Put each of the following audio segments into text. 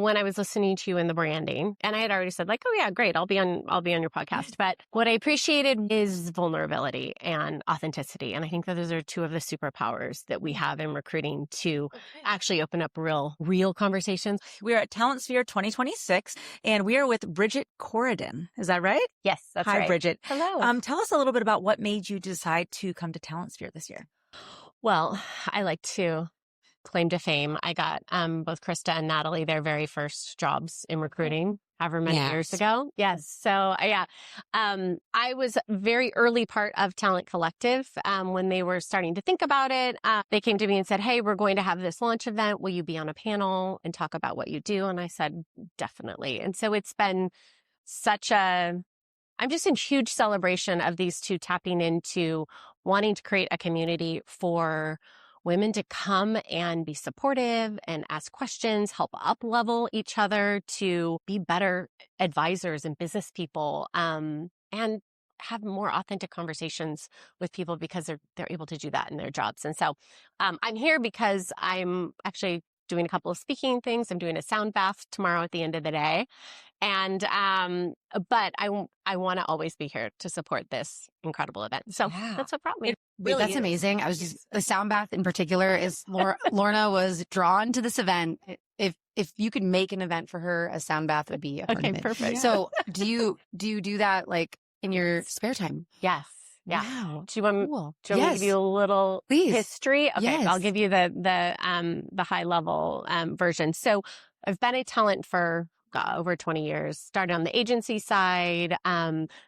when I was listening to you in the branding, and I had already said like, oh yeah, great, I'll be on your podcast. But what I appreciated is vulnerability and authenticity. And I think that those are two of the superpowers that we have in recruiting to actually open up real conversations. We're at TalenSphere 2026, and we are with Bridgette Corridan. Is that right? Yes, that's Hi, right. Bridgette. Hello. Tell us a little bit about what made you decide to come to TalenSphere this year. Well, I like to claim to fame. I got both Krista and Natalie their very first jobs in recruiting however many years ago. Yes. So I was very early part of Talent Collective when they were starting to think about it. They came to me and said, hey, we're going to have this launch event. Will you be on a panel and talk about what you do? And I said, definitely. And so it's been I'm just in huge celebration of these two tapping into wanting to create a community for women to come and be supportive and ask questions, help up-level each other to be better advisors and business people, and have more authentic conversations with people because they're able to do that in their jobs. And so I'm here because I'm actually doing a couple of speaking things. I'm doing a sound bath tomorrow at the end of the day. And, but I want to always be here to support this incredible event. So that's what brought me. Wait, that's amazing. The sound bath in particular is Lorna was drawn to this event. If you could make an event for her, a sound bath would be a part of it. Perfect. So do you do that like in your spare time? Yes. Yeah. Wow. Do you want me to give you a little history? Okay. Yes. I'll give you the high level, version. So I've been a talent for over 20 years, started on the agency side,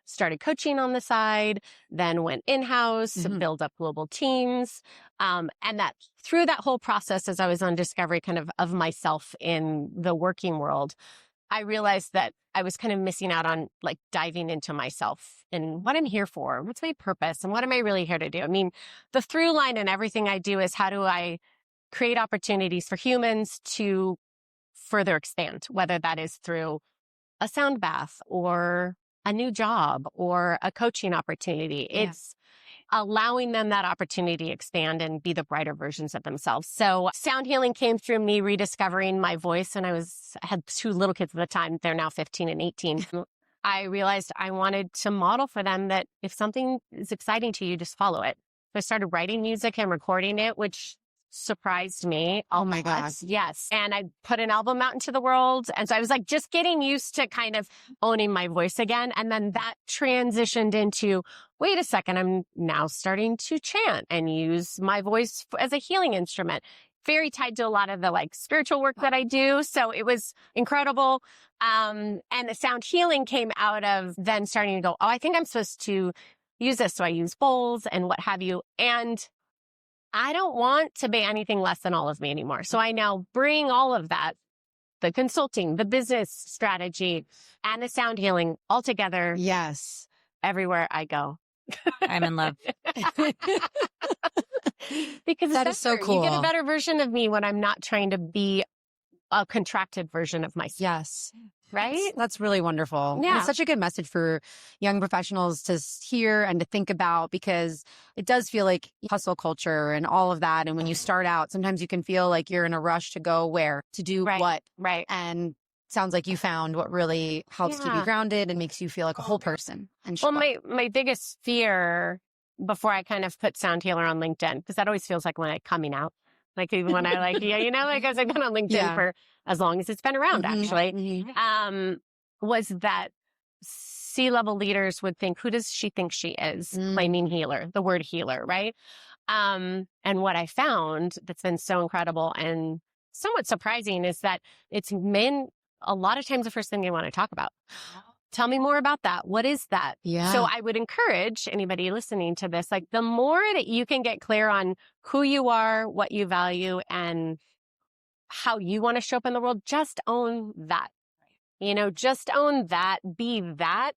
started coaching on the side, then went in-house, build up global teams. And that through that whole process, as I was on discovery kind of myself in the working world, I realized that I was kind of missing out on like diving into myself and what I'm here for, what's my purpose, and what am I really here to do? I mean, the through line in everything I do is how do I create opportunities for humans to further expand, whether that is through a sound bath or a new job or a coaching opportunity. It's allowing them that opportunity to expand and be the brighter versions of themselves. So sound healing came through me rediscovering my voice. And I had two little kids at the time. They're now 15 and 18. I realized I wanted to model for them that if something is exciting to you, just follow it. So I started writing music and recording it, which surprised me. Oh my gosh. Yes. And I put an album out into the world. And so I was like just getting used to kind of owning my voice again. And then that transitioned into, wait a second, I'm now starting to chant and use my voice as a healing instrument. Very tied to a lot of the like spiritual work that I do. So it was incredible. And the sound healing came out of then starting to go, oh, I think I'm supposed to use this. So I use bowls and what have you. And I don't want to be anything less than all of me anymore. So I now bring all of that, the consulting, the business strategy, and the sound healing all together. Yes. Everywhere I go. I'm in love. Because that is so cool. You get a better version of me when I'm not trying to be a contracted version of myself. Yes. Right? That's really wonderful. Yeah. And it's such a good message for young professionals to hear and to think about, because it does feel like hustle culture and all of that. And when you start out, sometimes you can feel like you're in a rush to go where, to do what. Right. And sounds like you found what really helps keep you grounded and makes you feel like a whole person. And well, my biggest fear before I kind of put Sound Healer on LinkedIn, because that always feels like when I'm coming out. Like even when I like, because I've been on LinkedIn for as long as it's been around, actually, was that C-level leaders would think, who does she think she is? Claiming healer, the word healer, right? And what I found that's been so incredible and somewhat surprising is that it's men, a lot of times the first thing they want to talk about. Tell me more about that. What is that? Yeah. So I would encourage anybody listening to this, like the more that you can get clear on who you are, what you value, and how you want to show up in the world, just own that. Just own that, be that,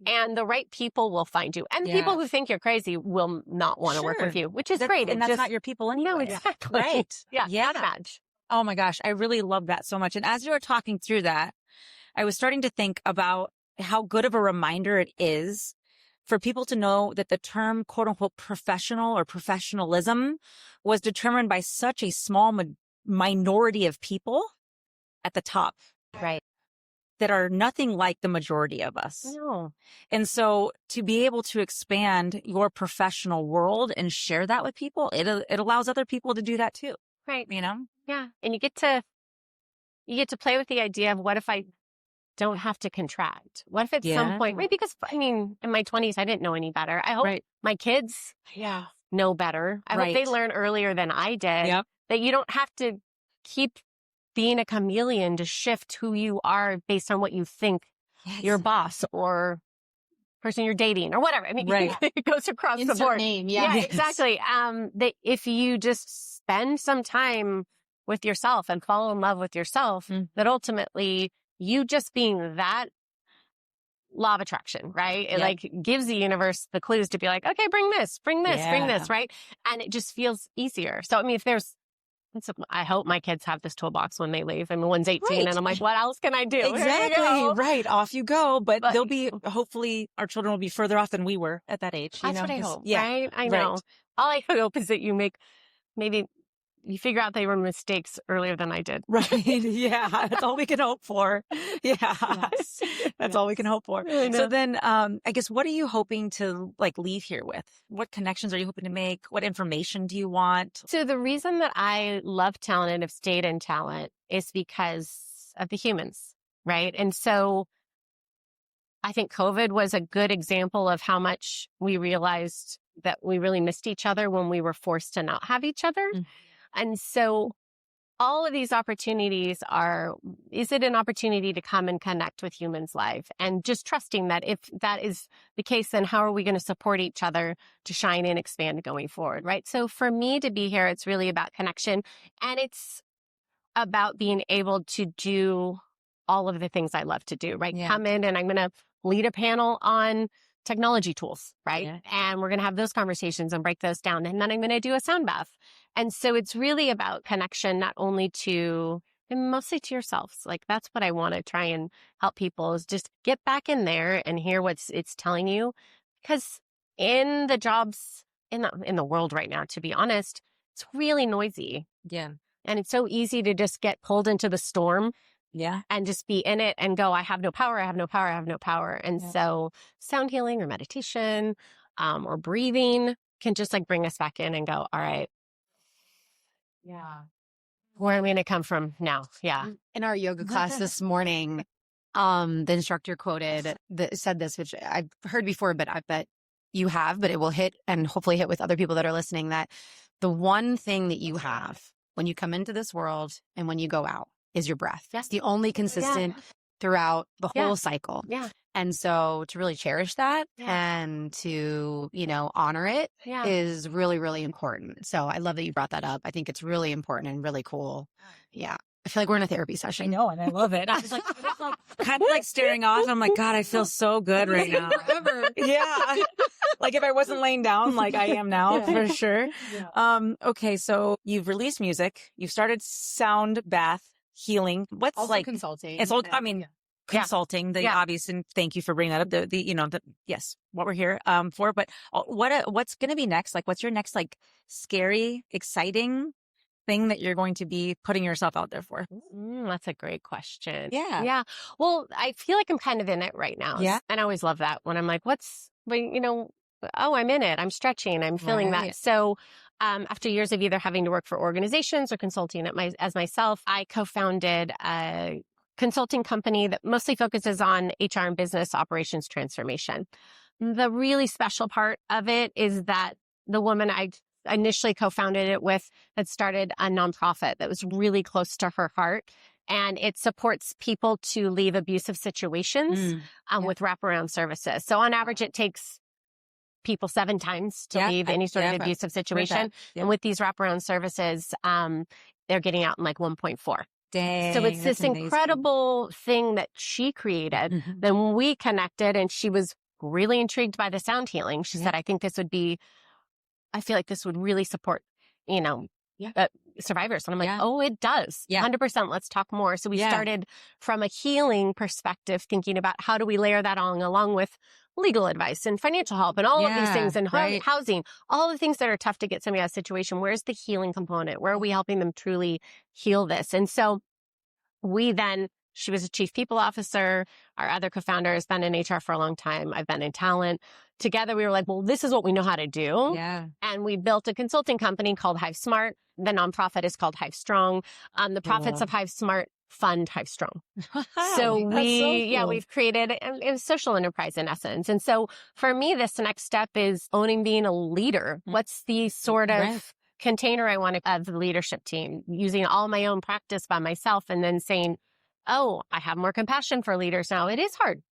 and the right people will find you. And the people who think you're crazy will not want to work with you, which is great. And that's not your people anyway. No, exactly. Right. Yeah. Yeah. Match. Oh my gosh. I really love that so much. And as you were talking through that, I was starting to think about how good of a reminder it is for people to know that the term quote unquote professional or professionalism was determined by such a small minority of people at the top. Right. That are nothing like the majority of us. No. And so to be able to expand your professional world and share that with people, it allows other people to do that too. Right. You know? Yeah. And you get to play with the idea of what if I don't have to contract? What if at some point, right? Because I mean, in my 20s, I didn't know any better. I hope my kids know better. I hope they learn earlier than I did that you don't have to keep being a chameleon to shift who you are based on what you think your boss or person you're dating or whatever. I mean, it goes across the board. Name, exactly. That if you just spend some time with yourself and fall in love with yourself, that ultimately you just being that law of attraction, right? It like gives the universe the clues to be like, okay, bring this, bring this, right? And it just feels easier. So, I mean, I hope my kids have this toolbox when they leave. I mean, one's 18 and I'm like, what else can I do? Exactly. Right. Off you go. But they'll be, hopefully our children will be further off than we were at that age. That's what I hope. Right. I know. All I hope is that you maybe you figure out they were mistakes earlier than I did. Right. Yeah. That's all we can hope for. Yeah. Yes. That's all we can hope for. So then, I guess, what are you hoping to leave here with? What connections are you hoping to make? What information do you want? So the reason that I love talent and have stayed in talent is because of the humans, right? And so I think COVID was a good example of how much we realized that we really missed each other when we were forced to not have each other. And so all of these opportunities is it an opportunity to come and connect with humans live? And just trusting that if that is the case, then how are we going to support each other to shine and expand going forward, right? So for me to be here, it's really about connection. And it's about being able to do all of the things I love to do, right? Come in and I'm going to lead a panel on technology tools, right? And we're going to have those conversations and break those down. And then I'm going to do a sound bath. And so it's really about connection, not only and mostly to yourselves. Like that's what I want to try and help people is just get back in there and hear what it's telling you. Because in the jobs in the world right now, to be honest, it's really noisy. Yeah. And it's so easy to just get pulled into the storm. Yeah. And just be in it and go, I have no power, I have no power, I have no power. And so sound healing or meditation or breathing can just bring us back in and go, all right. Yeah. Where am I going to come from now? Yeah. In our yoga class this morning, the instructor said this, which I've heard before, but I bet you have, but it will hit and hopefully hit with other people that are listening, that the one thing that you have when you come into this world and when you go out is your breath. That's the only consistent throughout the whole cycle. Yeah. And so to really cherish that and to, honor it is really, really important. So I love that you brought that up. I think it's really important and really cool. Yeah. I feel like we're in a therapy session. I know, and I love it. I was kind of staring off. I'm like, God, I feel so good right now. Yeah. If I wasn't laying down like I am now, for sure. Yeah. Okay. So you've released music. You've started sound bath healing. What's also consulting. It's all, consulting, the obvious, and thank you for bringing that up. Yes, what we're here for. But what's going to be next? What's your next scary, exciting thing that you're going to be putting yourself out there for? That's a great question. Yeah. Yeah. Well, I feel like I'm kind of in it right now. Yeah. And I always love that when I'm like, I'm in it. I'm stretching. I'm feeling that. So after years of either having to work for organizations or consulting as myself, I co-founded a consulting company that mostly focuses on HR and business operations transformation. The really special part of it is that the woman I initially co-founded it with had started a nonprofit that was really close to her heart. And it supports people to leave abusive situations with wraparound services. So on average, it takes people 7 times to leave any sort of abusive situation. And with these wraparound services, they're getting out in 1.4. Dang, so it's this incredible thing that she created. Then we connected and she was really intrigued by the sound healing. She said, I feel like this would really support, survivors. And I'm like, oh, it does. 100%. Let's talk more. So we started from a healing perspective, thinking about how do we layer that on along with legal advice and financial help and all of these things and housing, all the things that are tough to get somebody out of a situation. Where's the healing component? Where are we helping them truly heal this? And so we then She was a chief people officer. Our other co-founder has been in HR for a long time. I've been in talent. Together, we were like, well, this is what we know how to do. Yeah. And we built a consulting company called Hive Smart. The nonprofit is called Hive Strong. The profits of Hive Smart fund Hive Strong. So we've created a social enterprise in essence. And so for me, this next step is owning being a leader. What's the sort of container I want of the leadership team, using all my own practice by myself and then saying, oh, I have more compassion for leaders now. It is hard.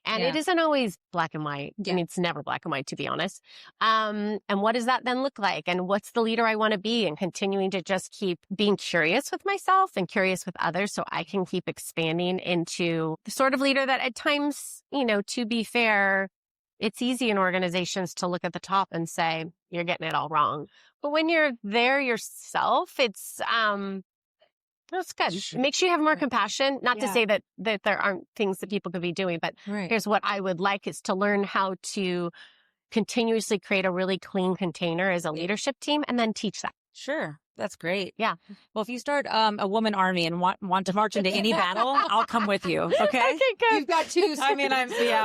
And it isn't always black and white. I mean, it's never black and white, to be honest. And what does that then look like? And what's the leader I want to be? And continuing to just keep being curious with myself and curious with others so I can keep expanding into the sort of leader that at times, to be fair, it's easy in organizations to look at the top and say, you're getting it all wrong. But when you're there yourself, that's good. It makes you have more compassion. Not to say that there aren't things that people could be doing, but here's what I would like is to learn how to continuously create a really clean container as a leadership team and then teach that. Sure. That's great. Yeah. Well, if you start a woman army and want to march into any battle, I'll come with you. Okay. Okay, good. You've got two. I mean,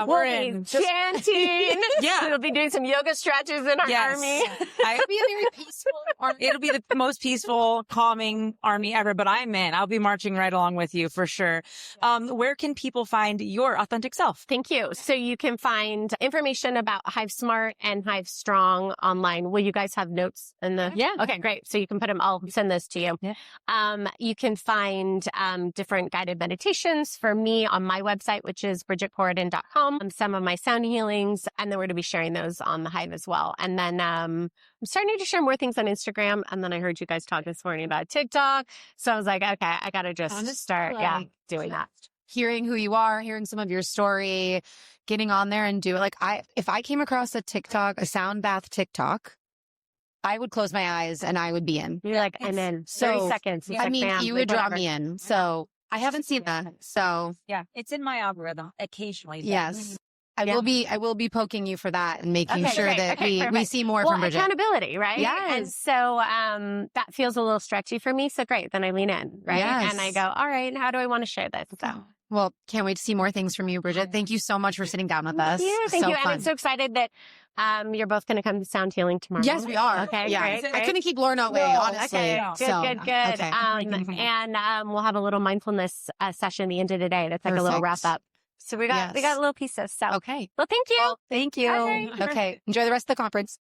we're in. Chanting. Yeah. We'll be doing some yoga stretches in our army. It'll be a very peaceful army. It'll be the most peaceful, calming army ever, but I'm in. I'll be marching right along with you for sure. Where can people find your authentic self? Thank you. So you can find information about Hive Smart and Hive Strong online. Will you guys have notes in the? Yeah. Okay, great. So you can put them. I'll send those to you. Yeah. You can find different guided meditations for me on my website, which is BridgetteCorridan.com. Some of my sound healings, and then we're going to be sharing those on the Hive as well. And then I'm starting to share more things on Instagram. And then I heard you guys talk this morning about TikTok. So I was like, okay, I got to just start doing that. Hearing who you are, hearing some of your story, getting on there and do it. Like if I came across a sound bath TikTok, I would close my eyes and I would be in. You're like, and then 30 seconds. I mean, you would draw me in. So I haven't seen that. So yeah, it's in my algorithm occasionally. Yes. I will be poking you for that and making sure that we see more from Bridgette. Accountability, right? Yes. And so that feels a little stretchy for me. So great. Then I lean in, right? Yes. And I go, all right, how do I want to share this? So. Well, can't wait to see more things from you, Bridgette. Thank you so much for sitting down with us. Yeah, thank you. Fun. And I'm so excited that you're both going to come to Sound Healing tomorrow. Yes, we are. Okay, yeah. great. I couldn't keep Lauren away, honestly. Okay, good. Okay. And we'll have a little mindfulness session at the end of the day. That's like a little wrap up. So we got little pieces. So okay. Well, thank you. Well, thank you. Okay. Okay. Enjoy the rest of the conference.